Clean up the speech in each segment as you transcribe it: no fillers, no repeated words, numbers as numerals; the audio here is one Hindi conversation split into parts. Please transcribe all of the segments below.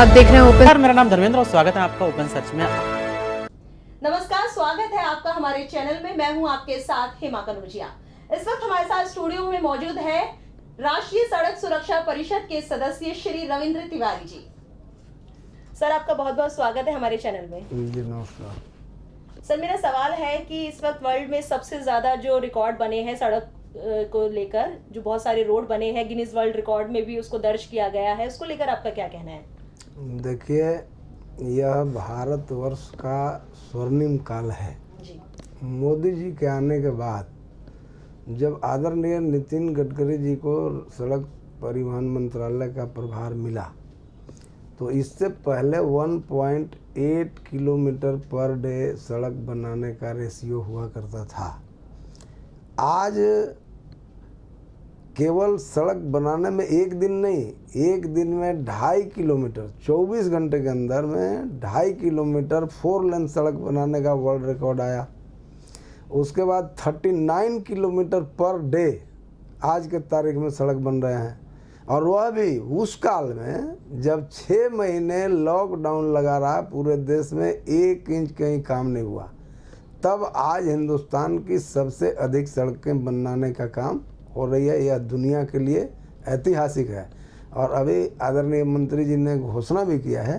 आप देख रहे हैं ओपन। मेरा नाम धर्मेंद्र और स्वागत है आपका ओपन सर्च में। नमस्कार, स्वागत है आपका हमारे चैनल में। मैं हूं आपके साथ हेमा कनौजिया। इस वक्त हमारे साथ स्टूडियो में मौजूद है राष्ट्रीय सड़क सुरक्षा परिषद के सदस्य श्री रविंद्र तिवारी जी। सर, आपका बहुत बहुत स्वागत है हमारे चैनल में। जी नमस्कार। सर, मेरा सवाल है कि इस वक्त वर्ल्ड में सबसे ज्यादा जो रिकॉर्ड बने हैं सड़क को लेकर, जो बहुत सारे रोड बने हैं, गिनीज वर्ल्ड रिकॉर्ड में भी उसको दर्ज किया गया है, उसको लेकर आपका क्या कहना है? देखिए, यह भारतवर्ष का स्वर्णिम काल है जी। मोदी जी के आने के बाद जब आदरणीय नितिन गडकरी जी को सड़क परिवहन मंत्रालय का प्रभार मिला, तो इससे पहले 1.8 किलोमीटर पर डे सड़क बनाने का रेशियो हुआ करता था। आज केवल सड़क बनाने में एक दिन नहीं, एक दिन में 2.5 किलोमीटर, 24 घंटे के अंदर में 2.5 किलोमीटर 4 लेन सड़क बनाने का वर्ल्ड रिकॉर्ड आया। उसके बाद 39 किलोमीटर पर डे आज के तारीख में सड़क बन रहे हैं, और वह भी उस काल में जब 6 महीने लॉकडाउन लगा रहा, पूरे देश में 1 इंच कहीं काम नहीं हुआ। तब आज हिंदुस्तान की सबसे अधिक सड़कें बनाने का काम हो रही है। यह दुनिया के लिए ऐतिहासिक है। और अभी आदरणीय मंत्री जी ने घोषणा भी किया है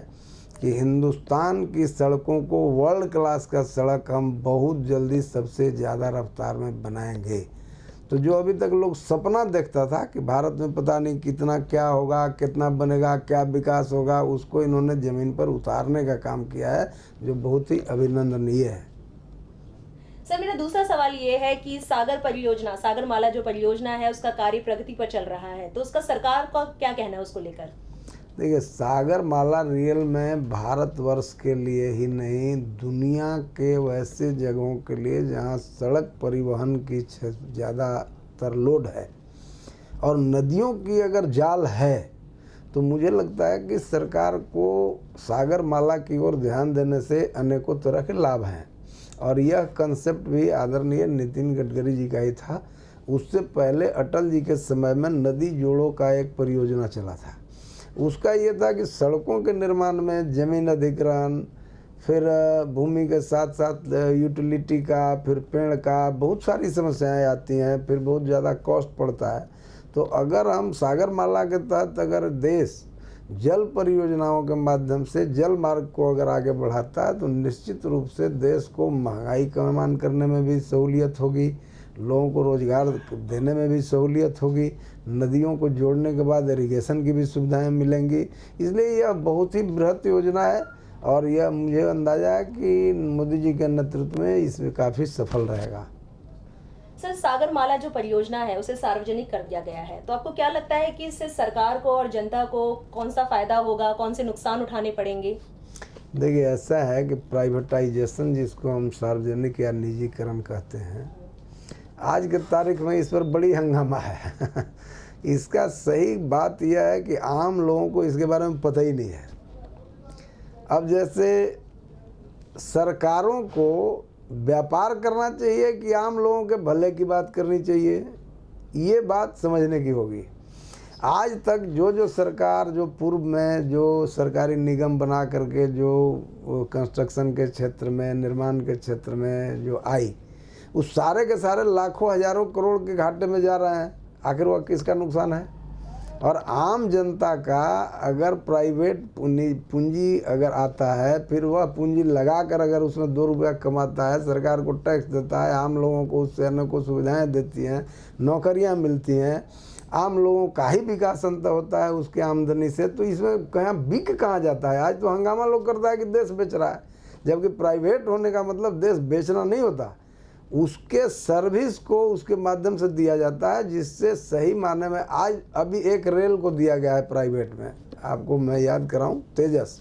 कि हिंदुस्तान की सड़कों को वर्ल्ड क्लास का सड़क हम बहुत जल्दी सबसे ज़्यादा रफ्तार में बनाएंगे। तो जो अभी तक लोग सपना देखता था कि भारत में पता नहीं कितना क्या होगा, कितना बनेगा, क्या विकास होगा, उसको इन्होंने ज़मीन पर उतारने का काम किया है, जो बहुत ही अभिनंदनीय है। सर, मेरा दूसरा सवाल ये है कि सागर माला जो परियोजना है उसका कार्य प्रगति पर चल रहा है, तो उसका सरकार का क्या कहना है उसको लेकर? देखिए, सागर माला रियल में भारतवर्ष के लिए ही नहीं, दुनिया के वैसे जगहों के लिए जहां सड़क परिवहन की ज़्यादातर लोड है और नदियों की अगर जाल है, तो मुझे लगता है कि सरकार को सागर माला की ओर ध्यान देने से अनेकों तरह के लाभ हैं। और यह कंसेप्ट भी आदरणीय नितिन गडकरी जी का ही था। उससे पहले अटल जी के समय में नदी जोड़ों का एक परियोजना चला था। उसका ये था कि सड़कों के निर्माण में ज़मीन अधिग्रहण, फिर भूमि के साथ साथ यूटिलिटी का, फिर पेड़ का, बहुत सारी समस्याएं आती हैं, फिर बहुत ज़्यादा कॉस्ट पड़ता है। तो अगर हम सागर माला के तहत अगर देश जल परियोजनाओं के माध्यम से जल मार्ग को अगर आगे बढ़ाता है, तो निश्चित रूप से देश को महंगाई कम करने में भी सहूलियत होगी, लोगों को रोजगार देने में भी सहूलियत होगी, नदियों को जोड़ने के बाद इरिगेशन की भी सुविधाएं मिलेंगी। इसलिए यह बहुत ही बृहत योजना है और यह मुझे अंदाजा है कि मोदी जी के नेतृत्व में इसमें काफ़ी सफल रहेगा। सर, सागर माला जो परियोजना है उसे सार्वजनिक कर दिया गया है, तो आपको क्या लगता है कि इससे सरकार को और जनता को कौन सा फायदा होगा, कौन से नुकसान उठाने पड़ेंगे? देखिए, ऐसा है कि प्राइवेटाइजेशन, जिसको हम सार्वजनिक या निजीकरण कहते हैं, आज के तारीख में इस पर बड़ी हंगामा है। इसका सही बात यह है कि आम लोगों को इसके बारे में पता ही नहीं है। अब जैसे सरकारों को व्यापार करना चाहिए कि आम लोगों के भले की बात करनी चाहिए, ये बात समझने की होगी। आज तक जो सरकार, जो पूर्व में जो सरकारी निगम बना करके जो कंस्ट्रक्शन के क्षेत्र में, निर्माण के क्षेत्र में जो आई, उस सारे के सारे लाखों हजारों करोड़ के घाटे में जा रहे हैं। आखिर वह किसका नुकसान है? और आम जनता का अगर प्राइवेट पूंजी अगर आता है, फिर वह पूंजी लगाकर अगर उसमें 2 रुपया कमाता है, सरकार को टैक्स देता है, आम लोगों को उससे अनेकों सुविधाएं देती हैं, नौकरियां मिलती हैं, आम लोगों का ही विकास अंत होता है उसकी आमदनी से, तो इसमें कहाँ बिक कहाँ जाता है? आज तो हंगामा लोग करता है कि देश बेच रहा है, जबकि प्राइवेट होने का मतलब देश बेचना नहीं होता, उसके सर्विस को उसके माध्यम से दिया जाता है, जिससे सही मायने में आज अभी एक रेल को दिया गया है प्राइवेट में, आपको मैं याद कराऊं, तेजस,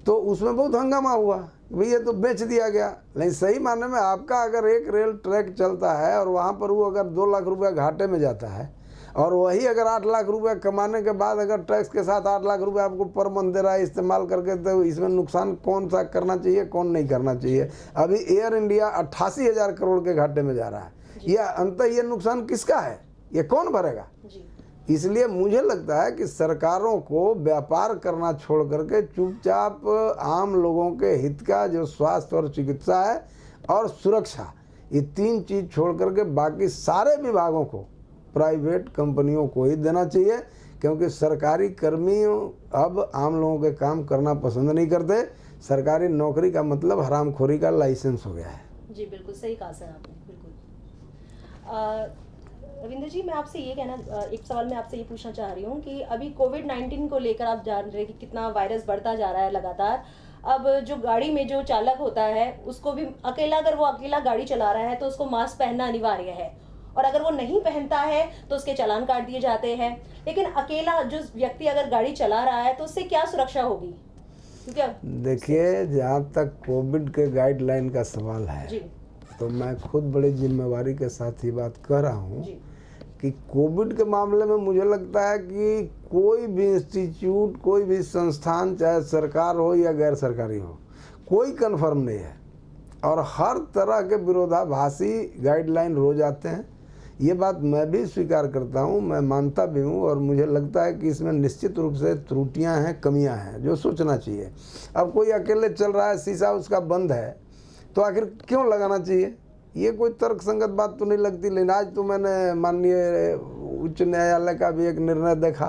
तो उसमें बहुत हंगामा हुआ, भाई ये तो बेच दिया गया। लेकिन सही मायने में आपका अगर एक रेल ट्रैक चलता है और वहाँ पर वो अगर 2 लाख रुपया घाटे में जाता है, और वही अगर 8 लाख रुपया कमाने के बाद अगर टैक्स के साथ 8 लाख रुपया आपको पर मंथ दे रहा है इस्तेमाल करके, तो इसमें नुकसान कौन सा करना चाहिए, कौन नहीं करना चाहिए? अभी एयर इंडिया 88,000 करोड़ के घाटे में जा रहा है। यह अंततः ये नुकसान किसका है? ये कौन भरेगा? इसलिए मुझे लगता है कि सरकारों को व्यापार करना छोड़ करके चुपचाप आम लोगों के हित का जो स्वास्थ्य और चिकित्सा है और सुरक्षा, ये 3 चीज़ छोड़ करके बाकी सारे विभागों को प्राइवेट कंपनियों को ही देना चाहिए, क्योंकि सरकारी कर्मी अब आम लोगों के काम करना पसंद नहीं करते। सरकारी नौकरी का मतलब हरामखोरी का लाइसेंस हो गया है। जी बिल्कुल सही कहा सर आपने, बिल्कुल। रविंद्र जी, मैं आपसे ये कहना, एक सवाल मैं आपसे ये पूछना चाह रही हूँ कि अभी कोविड-19 को लेकर आप जान रहे हैं कि कितना वायरस बढ़ता जा रहा है लगातार। अब जो गाड़ी में जो चालक होता है उसको भी अकेला, अगर वो अकेला गाड़ी चला रहा है तो उसको मास्क पहनना अनिवार्य है, और अगर वो नहीं पहनता है तो उसके चालान काट दिए जाते हैं। लेकिन अकेला जो व्यक्ति अगर गाड़ी चला रहा है तो उससे क्या सुरक्षा होगी? क्योंकि देखिए, जहाँ तक कोविड के गाइडलाइन का सवाल है जी तो मैं खुद बड़ी जिम्मेवारी के साथ ही बात कर रहा हूँ जी कि कोविड के मामले में मुझे लगता है कि कोई भी इंस्टीट्यूट, कोई भी संस्थान, चाहे सरकार हो या गैर सरकारी हो, कोई कंफर्म नहीं है और हर तरह के विरोधाभासी गाइडलाइन रोज आते हैं। ये बात मैं भी स्वीकार करता हूँ, मैं मानता भी हूँ, और मुझे लगता है कि इसमें निश्चित रूप से त्रुटियाँ हैं, कमियाँ हैं जो सोचना चाहिए। अब कोई अकेले चल रहा है, शीशा उसका बंद है, तो आखिर क्यों लगाना चाहिए? ये कोई तर्क संगत बात तो नहीं लगती। लेकिन आज तो मैंने माननीय उच्च न्यायालय का भी एक निर्णय देखा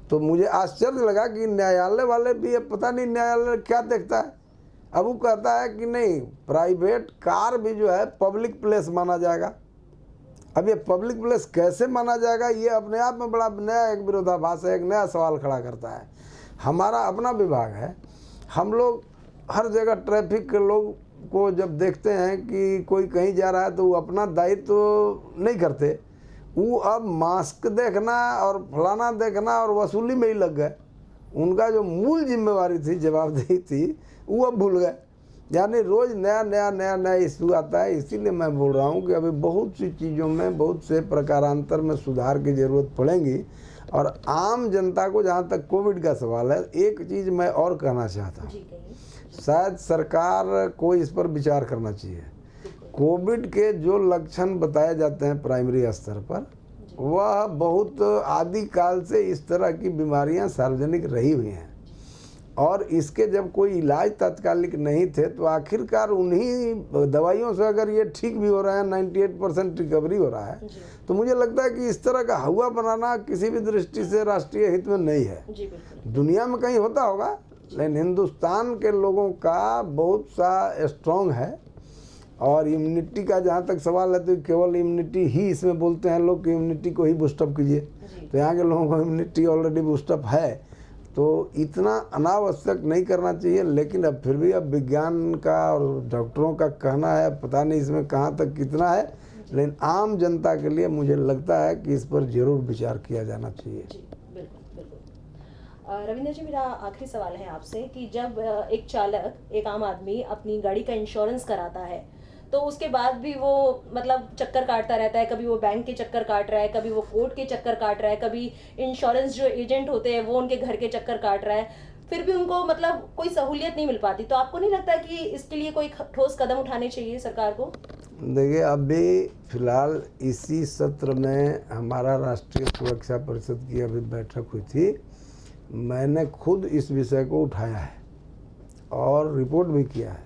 तो मुझे आश्चर्य लगा कि न्यायालय वाले भी, अब पता नहीं न्यायालय क्या देखता है। अब वो कहता है कि नहीं, प्राइवेट कार भी जो है पब्लिक प्लेस माना जाएगा। अब ये पब्लिक प्लेस कैसे माना जाएगा, ये अपने आप में बड़ा नया एक विरोधाभास है, एक नया सवाल खड़ा करता है। हमारा अपना विभाग है, हम लोग हर जगह ट्रैफिक के लोग को जब देखते हैं कि कोई कहीं जा रहा है तो वो अपना दायित्व तो नहीं करते, वो अब मास्क देखना और फलाना देखना और वसूली में ही लग गए। उनका जो मूल जिम्मेवारी थी, जवाबदेही थी, वो अब भूल गए। यानी रोज़ नया इशू आता है। इसीलिए मैं बोल रहा हूँ कि अभी बहुत सी चीज़ों में, बहुत से प्रकारांतर में सुधार की ज़रूरत पड़ेगी। और आम जनता को, जहाँ तक कोविड का सवाल है, एक चीज़ मैं और कहना चाहता हूँ, शायद सरकार को इस पर विचार करना चाहिए। कोविड के जो लक्षण बताए जाते हैं प्राइमरी स्तर पर, वह बहुत आदिकाल से इस तरह की बीमारियां सार्वजनिक रही हुई हैं, और इसके जब कोई इलाज तात्कालिक नहीं थे तो आखिरकार उन्हीं दवाइयों से अगर ये ठीक भी हो रहा है, 98% रिकवरी हो रहा है, तो मुझे लगता है कि इस तरह का हुआ बनाना किसी भी दृष्टि से राष्ट्रीय हित में नहीं है। दुनिया में कहीं होता होगा, लेकिन हिंदुस्तान के लोगों का बहुत सा स्ट्रॉन्ग है। और इम्यूनिटी का जहाँ तक सवाल है तो केवल इम्यूनिटी ही इसमें बोलते हैं लोग कि इम्यूनिटी को ही बूस्टअप कीजिए, तो यहाँ के लोगों को इम्यूनिटी ऑलरेडी बूस्टअप है, तो इतना अनावश्यक नहीं करना चाहिए। लेकिन अब फिर भी अब विज्ञान का और डॉक्टरों का कहना है, पता नहीं इसमें कहाँ तक कितना है, लेकिन आम जनता के लिए मुझे लगता है कि इस पर जरूर विचार किया जाना चाहिए। रविंद्र जी, मेरा आखिरी सवाल है आपसे कि जब एक चालक, एक आम आदमी अपनी गाड़ी का इंश्योरेंस कराता है तो उसके बाद भी वो मतलब चक्कर काटता रहता है, कभी वो बैंक के चक्कर काट रहा है, कभी वो कोर्ट के चक्कर काट रहा है, कभी इंश्योरेंस जो एजेंट होते हैं वो उनके घर के चक्कर काट रहा है, फिर भी उनको मतलब कोई सहूलियत नहीं मिल पाती। तो आपको नहीं लगता कि इसके लिए कोई ठोस कदम उठाने चाहिए सरकार को? देखिए, अभी फिलहाल इसी सत्र में हमारा राष्ट्रीय सुरक्षा परिषद की अभी बैठक हुई थी। मैंने खुद इस विषय को उठाया है और रिपोर्ट भी किया है।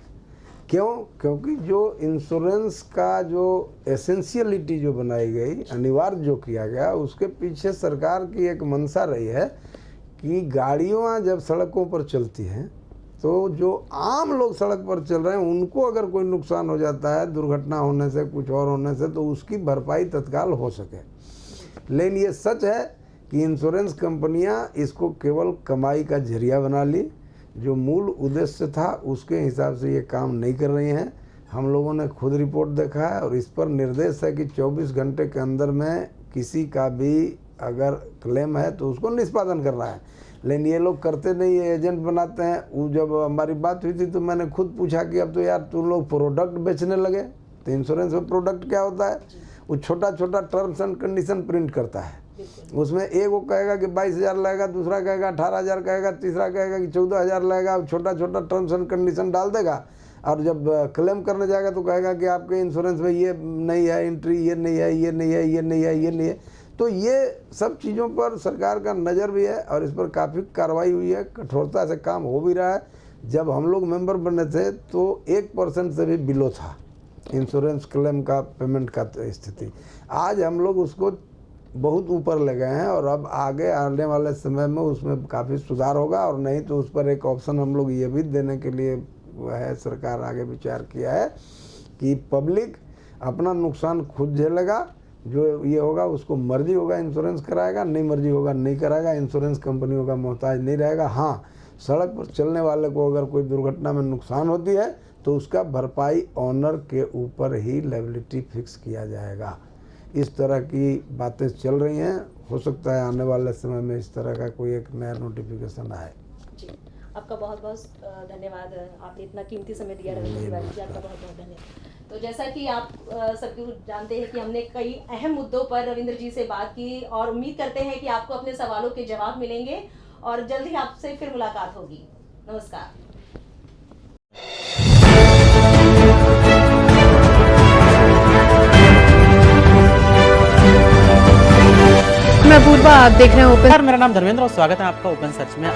क्यों? क्योंकि जो इंश्योरेंस का जो एसेंशियलिटी जो बनाई गई, अनिवार्य जो किया गया, उसके पीछे सरकार की एक मंशा रही है कि गाड़ियाँ जब सड़कों पर चलती हैं तो जो आम लोग सड़क पर चल रहे हैं उनको अगर कोई नुकसान हो जाता है, दुर्घटना होने से, कुछ और होने से, तो उसकी भरपाई तत्काल हो सके। लेकिन ये सच है कि इंश्योरेंस कंपनियां इसको केवल कमाई का जरिया बना ली, जो मूल उद्देश्य था उसके हिसाब से ये काम नहीं कर रही हैं। हम लोगों ने खुद रिपोर्ट देखा है और इस पर निर्देश है कि 24 घंटे के अंदर में किसी का भी अगर क्लेम है तो उसको निष्पादन करना है। लेकिन ये लोग करते नहीं, ये एजेंट बनाते हैं। वो जब हमारी बात हुई थी तो मैंने खुद पूछा कि अब तो यार तुम लोग प्रोडक्ट बेचने लगे, तो इंश्योरेंस में प्रोडक्ट क्या होता है? वो छोटा छोटा टर्म्स एंड कंडीशन प्रिंट करता है, उसमें एक वो कहेगा कि 22,000 लगेगा, दूसरा कहेगा 18,000 कहेगा, तीसरा कहेगा कि 14,000 लगेगा। छोटा छोटा टर्म्स एंड कंडीशन डाल देगा और जब क्लेम करने जाएगा तो कहेगा कि आपके इंश्योरेंस में ये नहीं है एंट्री, ये नहीं है, ये नहीं है, ये नहीं है, ये नहीं है। तो ये सब चीज़ों पर सरकार का नज़र भी है और इस पर काफ़ी कार्रवाई हुई है, कठोरता से काम हो भी रहा है। जब हम लोग मेंबर बने थे तो 1% से भी बिलो था इंश्योरेंस क्लेम का पेमेंट का स्थिति। आज हम लोग उसको बहुत ऊपर ले गए हैं और अब आगे आने वाले समय में उसमें काफ़ी सुधार होगा। और नहीं तो उस पर एक ऑप्शन हम लोग ये भी देने के लिए है, सरकार आगे विचार किया है कि पब्लिक अपना नुकसान खुद झेलेगा। जो ये होगा उसको मर्जी होगा इंश्योरेंस कराएगा, नहीं मर्जी होगा नहीं कराएगा, इंश्योरेंस कंपनियों का मोहताज नहीं रहेगा। हाँ, सड़क पर चलने वाले को अगर कोई दुर्घटना में नुकसान होती है तो उसका भरपाई ऑनर के ऊपर ही लायबिलिटी फिक्स किया जाएगा। इस तरह की बातें चल रही हैं। हो सकता है आने वाले समय में इस तरह का कोई एक नया नोटिफिकेशन आए। जी, आपका बहुत बहुत धन्यवाद, आपने इतना कीमती समय दिया रविंद्र तिवारी जी, आपका बहुत बहुत धन्यवाद। तो जैसा कि आप सब जानते हैं कि हमने कई अहम मुद्दों पर रविंद्र जी से बात की और उम्मीद करते हैं कि आपको अपने सवालों के जवाब मिलेंगे और जल्द ही आपसे फिर मुलाकात होगी। नमस्कार। मैं पूर्वा, आप देख रहे हैं ओपन। मेरा नाम धर्मेंद्र और स्वागत है आपका ओपन सर्च में।